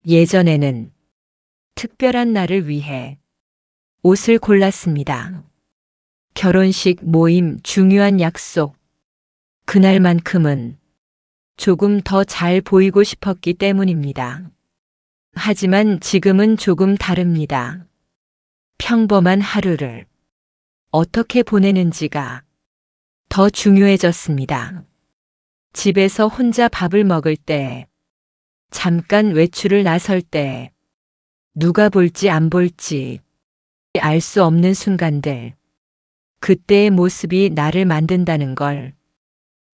예전에는 특별한 날을 위해 옷을 골랐습니다. 결혼식, 모임, 중요한 약속. 그날만큼은 조금 더 잘 보이고 싶었기 때문입니다. 하지만 지금은 조금 다릅니다. 평범한 하루를 어떻게 보내는지가 더 중요해졌습니다. 집에서 혼자 밥을 먹을 때, 잠깐 외출을 나설 때, 누가 볼지 안 볼지 알 수 없는 순간들, 그때의 모습이 나를 만든다는 걸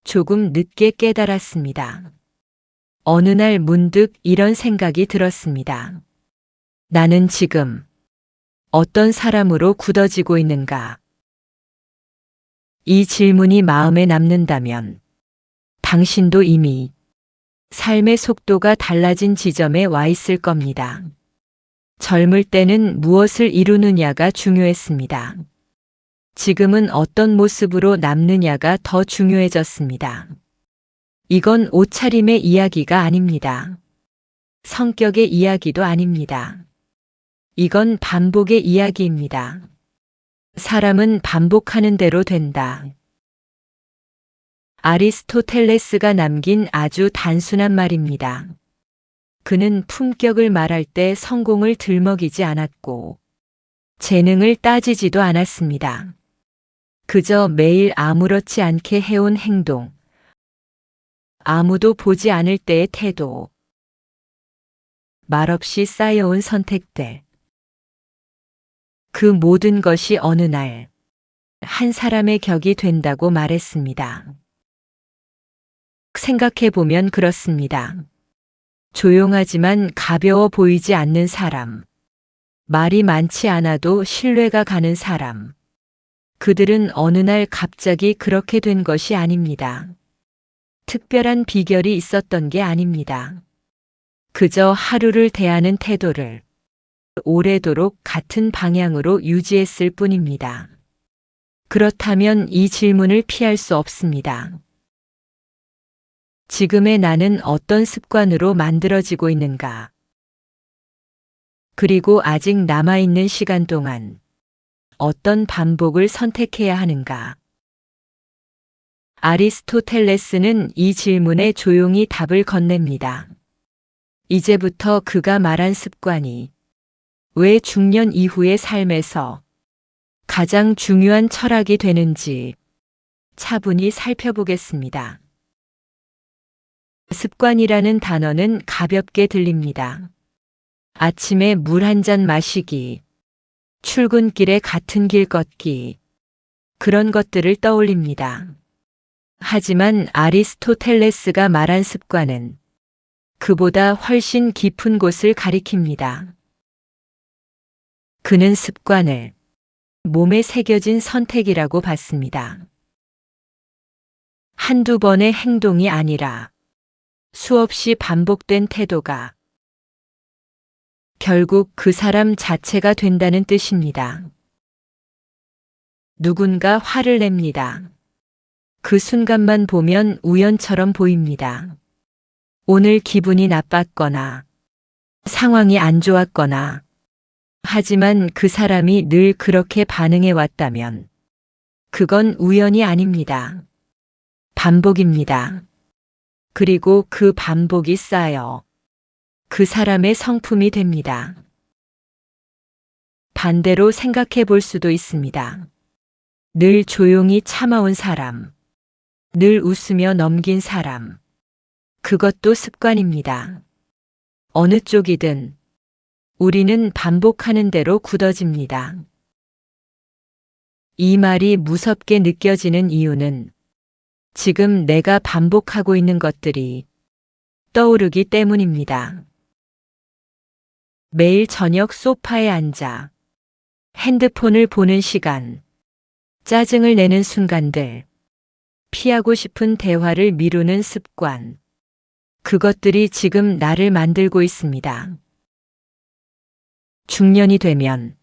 조금 늦게 깨달았습니다. 어느 날 문득 이런 생각이 들었습니다. 나는 지금 어떤 사람으로 굳어지고 있는가? 이 질문이 마음에 남는다면 당신도 이미 삶의 속도가 달라진 지점에 와 있을 겁니다. 젊을 때는 무엇을 이루느냐가 중요했습니다. 지금은 어떤 모습으로 남느냐가 더 중요해졌습니다. 이건 옷차림의 이야기가 아닙니다. 성격의 이야기도 아닙니다. 이건 반복의 이야기입니다. 사람은 반복하는 대로 된다. 아리스토텔레스가 남긴 아주 단순한 말입니다. 그는 품격을 말할 때 성공을 들먹이지 않았고 재능을 따지지도 않았습니다. 그저 매일 아무렇지 않게 해온 행동, 아무도 보지 않을 때의 태도, 말없이 쌓여온 선택들. 그 모든 것이 어느 날 한 사람의 격이 된다고 말했습니다. 생각해보면 그렇습니다. 조용하지만 가벼워 보이지 않는 사람, 말이 많지 않아도 신뢰가 가는 사람. 그들은 어느 날 갑자기 그렇게 된 것이 아닙니다. 특별한 비결이 있었던 게 아닙니다. 그저 하루를 대하는 태도를 오래도록 같은 방향으로 유지했을 뿐입니다. 그렇다면 이 질문을 피할 수 없습니다. 지금의 나는 어떤 습관으로 만들어지고 있는가? 그리고 아직 남아있는 시간 동안 어떤 반복을 선택해야 하는가? 아리스토텔레스는 이 질문에 조용히 답을 건넵니다. 이제부터 그가 말한 습관이 왜 중년 이후의 삶에서 가장 중요한 철학이 되는지 차분히 살펴보겠습니다. 습관이라는 단어는 가볍게 들립니다. 아침에 물 한 잔 마시기, 출근길에 같은 길 걷기, 그런 것들을 떠올립니다. 하지만 아리스토텔레스가 말한 습관은 그보다 훨씬 깊은 곳을 가리킵니다. 그는 습관을 몸에 새겨진 선택이라고 봤습니다. 한두 번의 행동이 아니라 수없이 반복된 태도가 결국 그 사람 자체가 된다는 뜻입니다. 누군가 화를 냅니다. 그 순간만 보면 우연처럼 보입니다. 오늘 기분이 나빴거나 상황이 안 좋았거나 하지만 그 사람이 늘 그렇게 반응해 왔다면 그건 우연이 아닙니다. 반복입니다. 그리고 그 반복이 쌓여 그 사람의 성품이 됩니다. 반대로 생각해 볼 수도 있습니다. 늘 조용히 참아온 사람, 늘 웃으며 넘긴 사람, 그것도 습관입니다. 어느 쪽이든 우리는 반복하는 대로 굳어집니다. 이 말이 무섭게 느껴지는 이유는 지금 내가 반복하고 있는 것들이 떠오르기 때문입니다. 매일 저녁 소파에 앉아 핸드폰을 보는 시간, 짜증을 내는 순간들, 피하고 싶은 대화를 미루는 습관, 그것들이 지금 나를 만들고 있습니다. 중년이 되면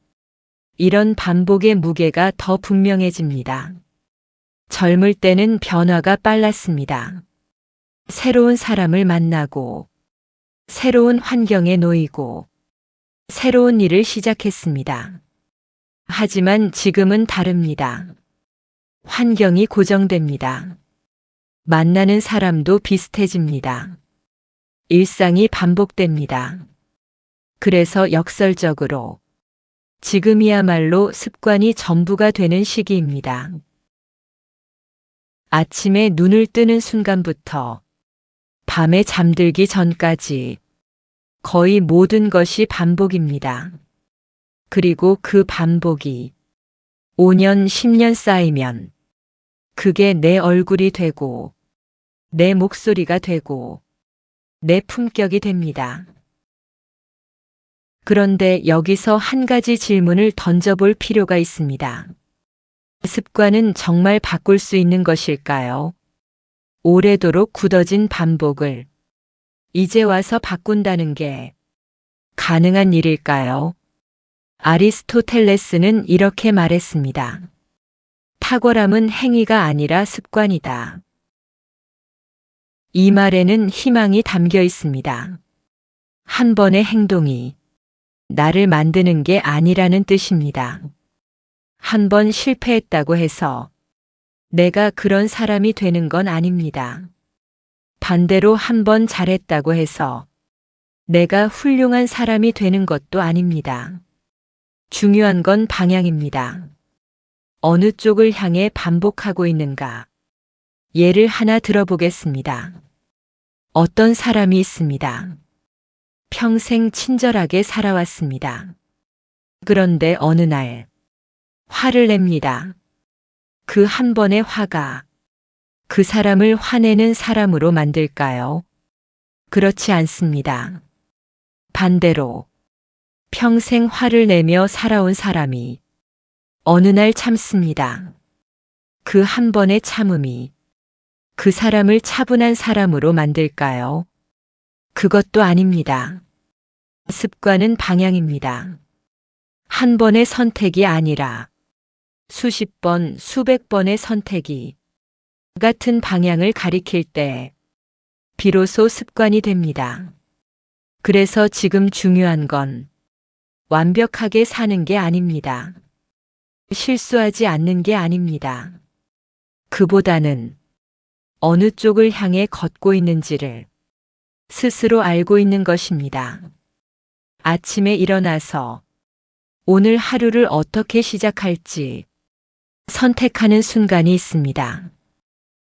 이런 반복의 무게가 더 분명해집니다. 젊을 때는 변화가 빨랐습니다. 새로운 사람을 만나고 새로운 환경에 놓이고 새로운 일을 시작했습니다. 하지만 지금은 다릅니다. 환경이 고정됩니다. 만나는 사람도 비슷해집니다. 일상이 반복됩니다. 그래서 역설적으로 지금이야말로 습관이 전부가 되는 시기입니다. 아침에 눈을 뜨는 순간부터 밤에 잠들기 전까지 거의 모든 것이 반복입니다. 그리고 그 반복이 5년, 10년 쌓이면 그게 내 얼굴이 되고 내 목소리가 되고 내 품격이 됩니다. 그런데 여기서 한 가지 질문을 던져볼 필요가 있습니다. 습관은 정말 바꿀 수 있는 것일까요? 오래도록 굳어진 반복을 이제 와서 바꾼다는 게 가능한 일일까요? 아리스토텔레스는 이렇게 말했습니다. 탁월함은 행위가 아니라 습관이다. 이 말에는 희망이 담겨 있습니다. 한 번의 행동이 나를 만드는 게 아니라는 뜻입니다. 한 번 실패했다고 해서 내가 그런 사람이 되는 건 아닙니다. 반대로 한 번 잘했다고 해서 내가 훌륭한 사람이 되는 것도 아닙니다. 중요한 건 방향입니다. 어느 쪽을 향해 반복하고 있는가? 예를 하나 들어보겠습니다. 어떤 사람이 있습니다. 평생 친절하게 살아왔습니다. 그런데 어느 날 화를 냅니다. 그 한 번의 화가 그 사람을 화내는 사람으로 만들까요? 그렇지 않습니다. 반대로 평생 화를 내며 살아온 사람이 어느 날 참습니다. 그 한 번의 참음이 그 사람을 차분한 사람으로 만들까요? 그것도 아닙니다. 습관은 방향입니다. 한 번의 선택이 아니라 수십 번, 수백 번의 선택이 같은 방향을 가리킬 때 비로소 습관이 됩니다. 그래서 지금 중요한 건 완벽하게 사는 게 아닙니다. 실수하지 않는 게 아닙니다. 그보다는 어느 쪽을 향해 걷고 있는지를 스스로 알고 있는 것입니다. 아침에 일어나서 오늘 하루를 어떻게 시작할지 선택하는 순간이 있습니다.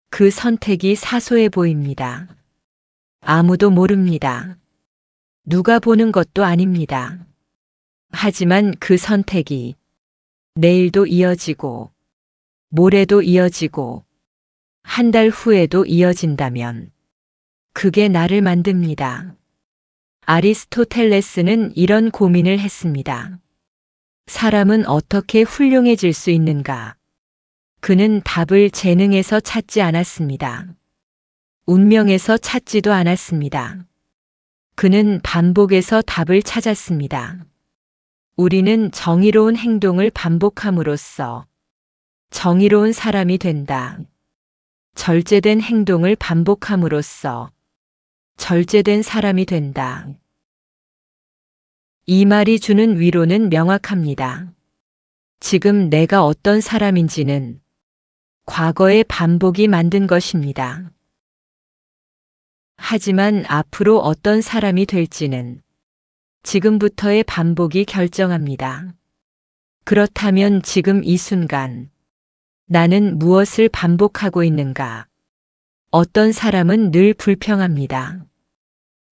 그 선택이 사소해 보입니다. 아무도 모릅니다. 누가 보는 것도 아닙니다. 하지만 그 선택이 내일도 이어지고 모레도 이어지고 한 달 후에도 이어진다면 그게 나를 만듭니다. 아리스토텔레스는 이런 고민을 했습니다. 사람은 어떻게 훌륭해질 수 있는가? 그는 답을 재능에서 찾지 않았습니다. 운명에서 찾지도 않았습니다. 그는 반복에서 답을 찾았습니다. 우리는 정의로운 행동을 반복함으로써 정의로운 사람이 된다. 절제된 행동을 반복함으로써 절제된 사람이 된다. 이 말이 주는 위로는 명확합니다. 지금 내가 어떤 사람인지는 과거의 반복이 만든 것입니다. 하지만 앞으로 어떤 사람이 될지는 지금부터의 반복이 결정합니다. 그렇다면 지금 이 순간 나는 무엇을 반복하고 있는가? 어떤 사람은 늘 불평합니다.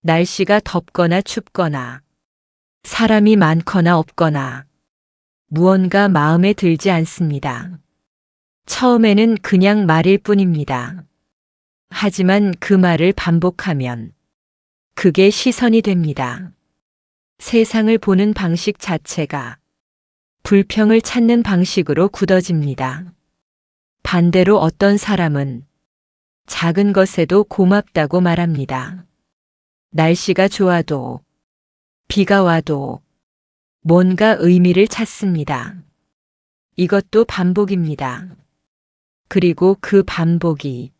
날씨가 덥거나 춥거나 사람이 많거나 없거나 무언가 마음에 들지 않습니다. 처음에는 그냥 말일 뿐입니다. 하지만 그 말을 반복하면 그게 시선이 됩니다. 세상을 보는 방식 자체가 불평을 찾는 방식으로 굳어집니다. 반대로 어떤 사람은 작은 것에도 고맙다고 말합니다. 날씨가 좋아도 비가 와도 뭔가 의미를 찾습니다. 이것도 반복입니다. 그리고 그 반복이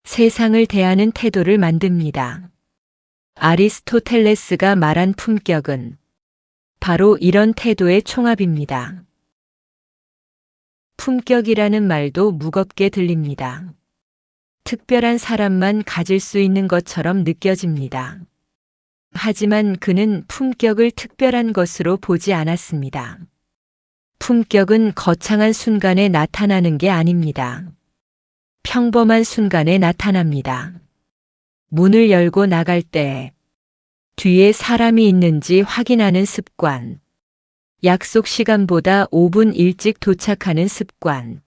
세상을 대하는 태도를 만듭니다. 아리스토텔레스가 말한 품격은 바로 이런 태도의 총합입니다. 품격이라는 말도 무겁게 들립니다. 특별한 사람만 가질 수 있는 것처럼 느껴집니다. 하지만 그는 품격을 특별한 것으로 보지 않았습니다. 품격은 거창한 순간에 나타나는 게 아닙니다. 평범한 순간에 나타납니다. 문을 열고 나갈 때 뒤에 사람이 있는지 확인하는 습관, 약속 시간보다 5분 일찍 도착하는 습관,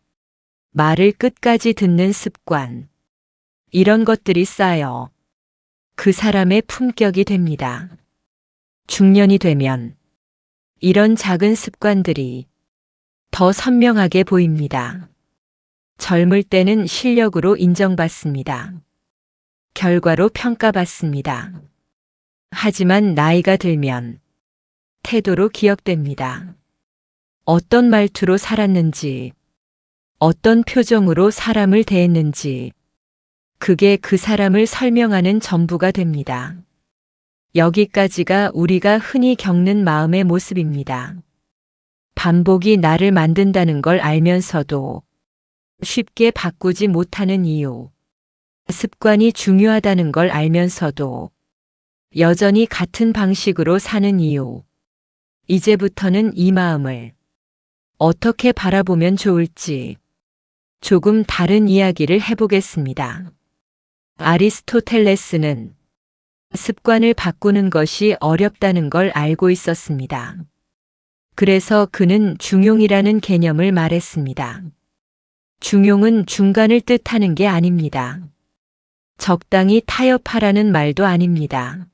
말을 끝까지 듣는 습관, 이런 것들이 쌓여 그 사람의 품격이 됩니다. 중년이 되면 이런 작은 습관들이 더 선명하게 보입니다. 젊을 때는 실력으로 인정받습니다. 결과로 평가받습니다. 하지만 나이가 들면 태도로 기억됩니다. 어떤 말투로 살았는지, 어떤 표정으로 사람을 대했는지, 그게 그 사람을 설명하는 전부가 됩니다. 여기까지가 우리가 흔히 겪는 마음의 모습입니다. 반복이 나를 만든다는 걸 알면서도 쉽게 바꾸지 못하는 이유, 습관이 중요하다는 걸 알면서도 여전히 같은 방식으로 사는 이유, 이제부터는 이 마음을 어떻게 바라보면 좋을지 조금 다른 이야기를 해보겠습니다. 아리스토텔레스는 습관을 바꾸는 것이 어렵다는 걸 알고 있었습니다. 그래서 그는 중용이라는 개념을 말했습니다. 중용은 중간을 뜻하는 게 아닙니다. 적당히 타협하라는 말도 아닙니다.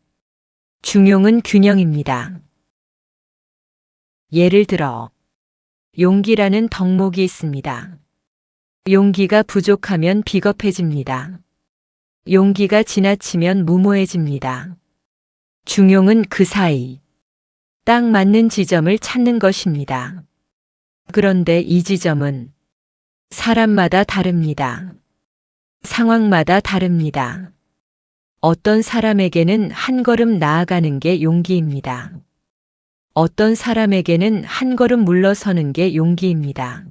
중용은 균형입니다. 예를 들어, 용기라는 덕목이 있습니다. 용기가 부족하면 비겁해집니다. 용기가 지나치면 무모해집니다. 중용은 그 사이, 딱 맞는 지점을 찾는 것입니다. 그런데 이 지점은 사람마다 다릅니다. 상황마다 다릅니다. 어떤 사람에게는 한 걸음 나아가는 게 용기입니다. 어떤 사람에게는 한 걸음 물러서는 게 용기입니다.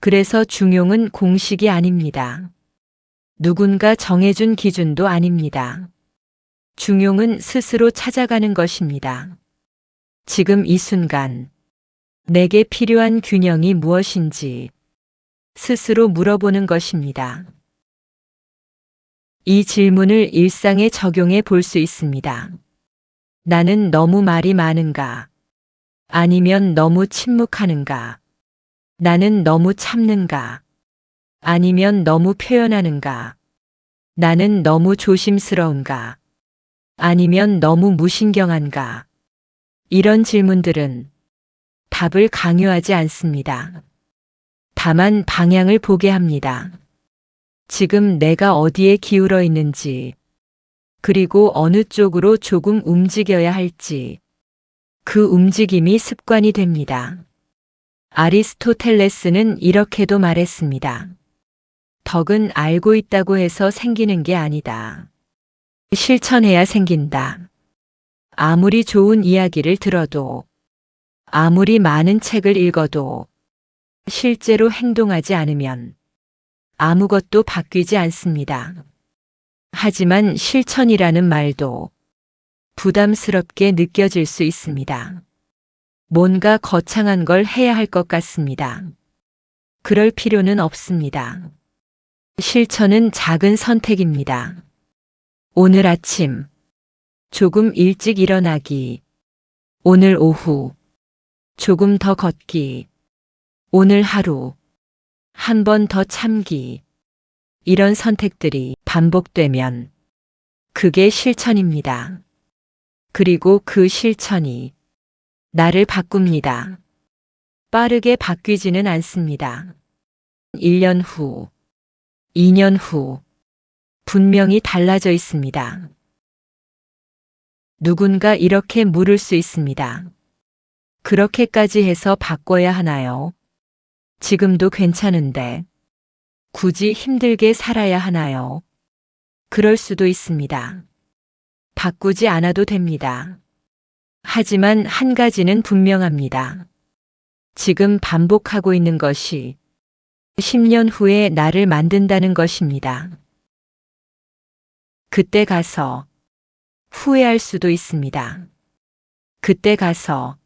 그래서 중용은 공식이 아닙니다. 누군가 정해준 기준도 아닙니다. 중용은 스스로 찾아가는 것입니다. 지금 이 순간, 내게 필요한 균형이 무엇인지 스스로 물어보는 것입니다. 이 질문을 일상에 적용해 볼 수 있습니다. 나는 너무 말이 많은가? 아니면 너무 침묵하는가? 나는 너무 참는가? 아니면 너무 표현하는가? 나는 너무 조심스러운가? 아니면 너무 무신경한가? 이런 질문들은 답을 강요하지 않습니다. 다만 방향을 보게 합니다. 지금 내가 어디에 기울어 있는지, 그리고 어느 쪽으로 조금 움직여야 할지, 그 움직임이 습관이 됩니다. 아리스토텔레스는 이렇게도 말했습니다. 덕은 알고 있다고 해서 생기는 게 아니다. 실천해야 생긴다. 아무리 좋은 이야기를 들어도, 아무리 많은 책을 읽어도, 실제로 행동하지 않으면 아무것도 바뀌지 않습니다. 하지만 실천이라는 말도 부담스럽게 느껴질 수 있습니다. 뭔가 거창한 걸 해야 할 것 같습니다. 그럴 필요는 없습니다. 실천은 작은 선택입니다. 오늘 아침, 조금 일찍 일어나기. 오늘 오후, 조금 더 걷기. 오늘 하루, 한 번 더 참기. 이런 선택들이 반복되면 그게 실천입니다. 그리고 그 실천이 나를 바꿉니다. 빠르게 바뀌지는 않습니다. 1년 후, 2년 후, 분명히 달라져 있습니다. 누군가 이렇게 물을 수 있습니다. 그렇게까지 해서 바꿔야 하나요? 지금도 괜찮은데 굳이 힘들게 살아야 하나요? 그럴 수도 있습니다. 바꾸지 않아도 됩니다. 하지만 한 가지는 분명합니다. 지금 반복하고 있는 것이 10년 후에 나를 만든다는 것입니다. 그때 가서 후회할 수도 있습니다. 그때 가서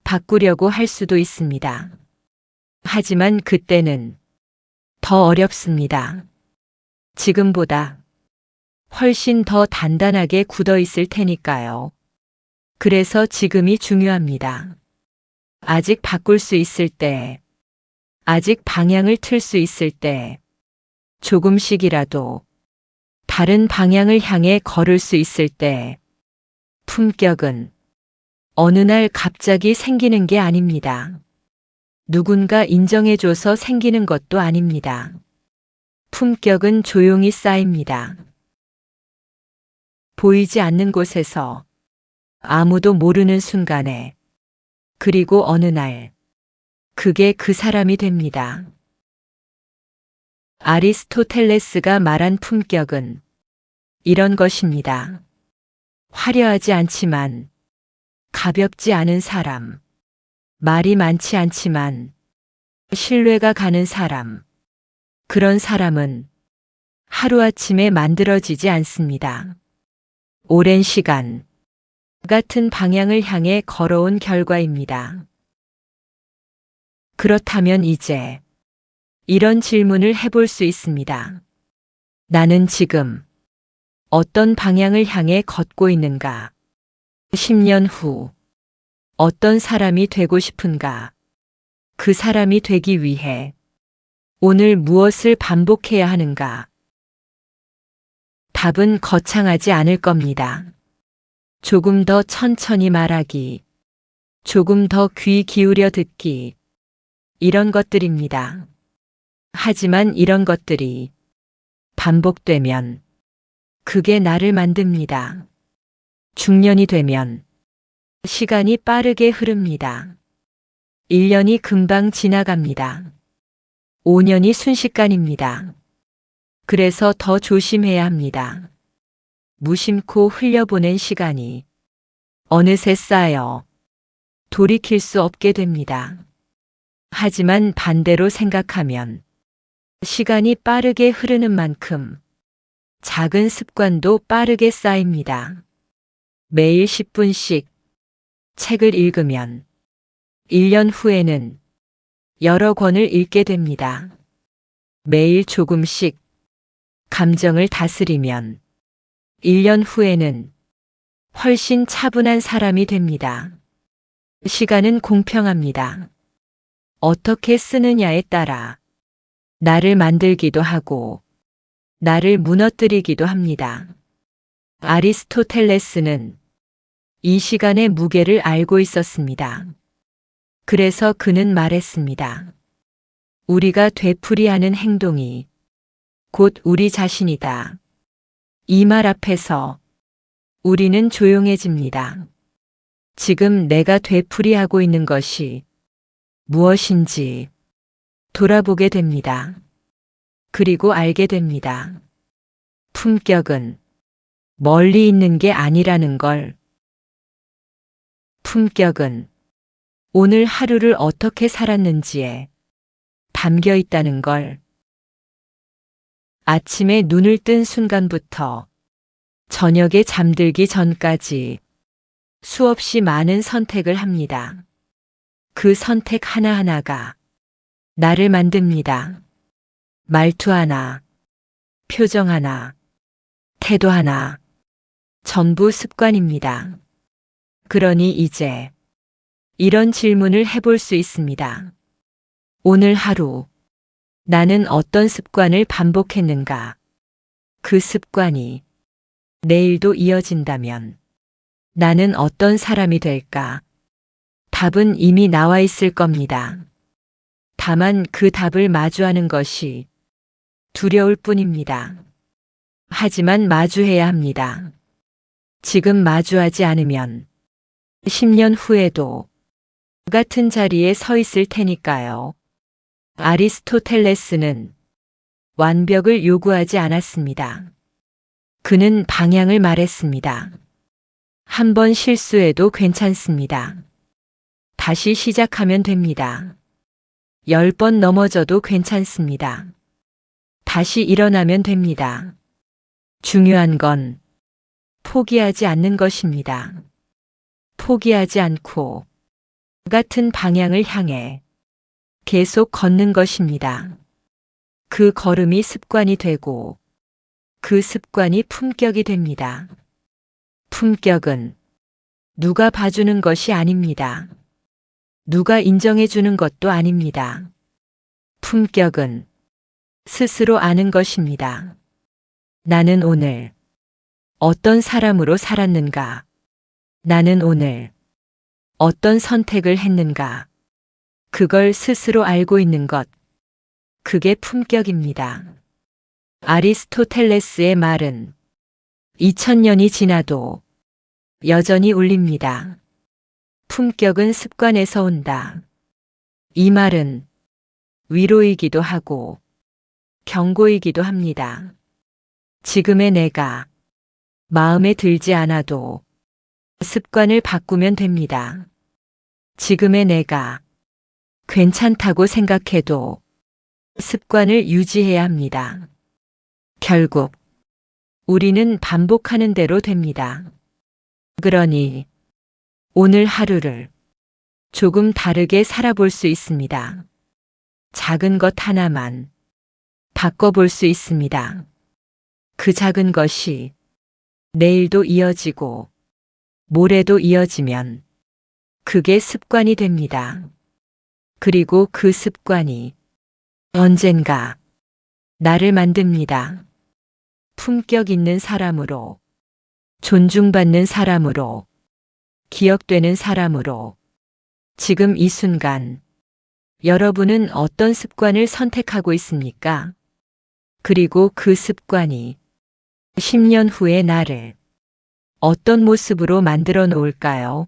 바꾸려고 할 수도 있습니다. 하지만 그때는 더 어렵습니다. 지금보다 훨씬 더 단단하게 굳어 있을 테니까요. 그래서 지금이 중요합니다. 아직 바꿀 수 있을 때, 아직 방향을 틀 수 있을 때, 조금씩이라도 다른 방향을 향해 걸을 수 있을 때, 품격은 어느 날 갑자기 생기는 게 아닙니다. 누군가 인정해줘서 생기는 것도 아닙니다. 품격은 조용히 쌓입니다. 보이지 않는 곳에서 아무도 모르는 순간에, 그리고 어느 날 그게 그 사람이 됩니다. 아리스토텔레스가 말한 품격은 이런 것입니다. 화려하지 않지만 가볍지 않은 사람, 말이 많지 않지만 신뢰가 가는 사람, 그런 사람은 하루아침에 만들어지지 않습니다. 오랜 시간, 같은 방향을 향해 걸어온 결과입니다. 그렇다면 이제 이런 질문을 해볼 수 있습니다. 나는 지금 어떤 방향을 향해 걷고 있는가? 10년 후 어떤 사람이 되고 싶은가? 그 사람이 되기 위해 오늘 무엇을 반복해야 하는가? 답은 거창하지 않을 겁니다. 조금 더 천천히 말하기, 조금 더 귀 기울여 듣기, 이런 것들입니다. 하지만 이런 것들이 반복되면 그게 나를 만듭니다. 중년이 되면 시간이 빠르게 흐릅니다. 1년이 금방 지나갑니다. 5년이 순식간입니다. 그래서 더 조심해야 합니다. 무심코 흘려보낸 시간이 어느새 쌓여 돌이킬 수 없게 됩니다. 하지만 반대로 생각하면 시간이 빠르게 흐르는 만큼 작은 습관도 빠르게 쌓입니다. 매일 10분씩 책을 읽으면 1년 후에는 여러 권을 읽게 됩니다. 매일 조금씩 감정을 다스리면 1년 후에는 훨씬 차분한 사람이 됩니다. 시간은 공평합니다. 어떻게 쓰느냐에 따라 나를 만들기도 하고 나를 무너뜨리기도 합니다. 아리스토텔레스는 이 시간의 무게를 알고 있었습니다. 그래서 그는 말했습니다. 우리가 되풀이하는 행동이 곧 우리 자신이다. 이 말 앞에서 우리는 조용해집니다. 지금 내가 되풀이하고 있는 것이 무엇인지 돌아보게 됩니다. 그리고 알게 됩니다. 품격은 멀리 있는 게 아니라는 걸. 품격은 오늘 하루를 어떻게 살았는지에 담겨 있다는 걸. 아침에 눈을 뜬 순간부터 저녁에 잠들기 전까지 수없이 많은 선택을 합니다. 그 선택 하나하나가 나를 만듭니다. 말투 하나, 표정 하나, 태도 하나, 전부 습관입니다. 그러니 이제 이런 질문을 해볼 수 있습니다. 오늘 하루 나는 어떤 습관을 반복했는가? 그 습관이 내일도 이어진다면 나는 어떤 사람이 될까? 답은 이미 나와 있을 겁니다. 다만 그 답을 마주하는 것이 두려울 뿐입니다. 하지만 마주해야 합니다. 지금 마주하지 않으면 10년 후에도 같은 자리에 서 있을 테니까요. 아리스토텔레스는 완벽을 요구하지 않았습니다. 그는 방향을 말했습니다. 한 번 실수해도 괜찮습니다. 다시 시작하면 됩니다. 10번 넘어져도 괜찮습니다. 다시 일어나면 됩니다. 중요한 건 포기하지 않는 것입니다. 포기하지 않고 같은 방향을 향해 계속 걷는 것입니다. 그 걸음이 습관이 되고 그 습관이 품격이 됩니다. 품격은 누가 봐주는 것이 아닙니다. 누가 인정해주는 것도 아닙니다. 품격은 스스로 아는 것입니다. 나는 오늘 어떤 사람으로 살았는가? 나는 오늘 어떤 선택을 했는가? 그걸 스스로 알고 있는 것. 그게 품격입니다. 아리스토텔레스의 말은 2000년이 지나도 여전히 울립니다. 품격은 습관에서 온다. 이 말은 위로이기도 하고 경고이기도 합니다. 지금의 내가 마음에 들지 않아도 습관을 바꾸면 됩니다. 지금의 내가 괜찮다고 생각해도 습관을 유지해야 합니다. 결국 우리는 반복하는 대로 됩니다. 그러니 오늘 하루를 조금 다르게 살아볼 수 있습니다. 작은 것 하나만 바꿔볼 수 있습니다. 그 작은 것이 내일도 이어지고 모레도 이어지면 그게 습관이 됩니다. 그리고 그 습관이 언젠가 나를 만듭니다. 품격 있는 사람으로, 존중받는 사람으로, 기억되는 사람으로. 지금 이 순간 여러분은 어떤 습관을 선택하고 있습니까? 그리고 그 습관이 10년 후의 나를 어떤 모습으로 만들어 놓을까요?